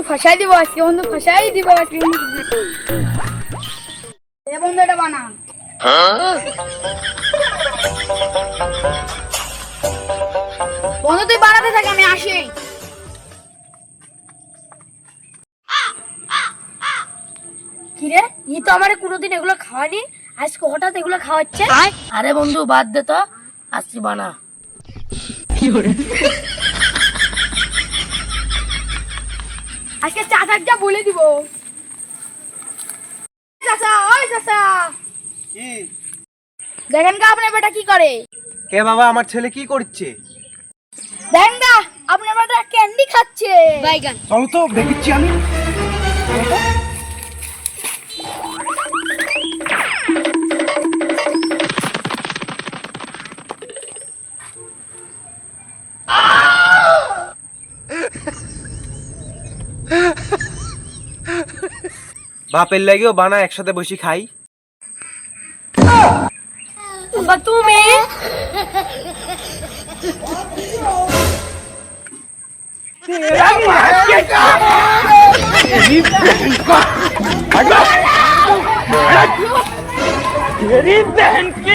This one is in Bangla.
ফসাই দিব আজকে বন্ধু, ফসাই দিব আজকে বন্ধু। এ বন্ধু এটা বানা। বন্ধু তুই বানাতে থাক, আমি আসি। কিরে, ই তো আমারে কোনোদিন এগুলো খাওয়ানি, আজকে হঠাৎ এগুলো খাওয়াচ্ছে। আরে বন্ধু বাদ দে তো, আসছি বানা। আজকে চাচাটা বলে দিব। চাচা, ওই চাচা, কি দেখেন গা আপনার বেটা কি করে। কে বাবা, আমার ছেলে কি করছে? দেখেন গা আপনার বেটা ক্যান্ডি খাচ্ছে। বাইগান। চলো তো দেখেছি আমি। বাপের লাগেও বানা একসাথে বসে খাই। বাবা তুমি मेरी बहन की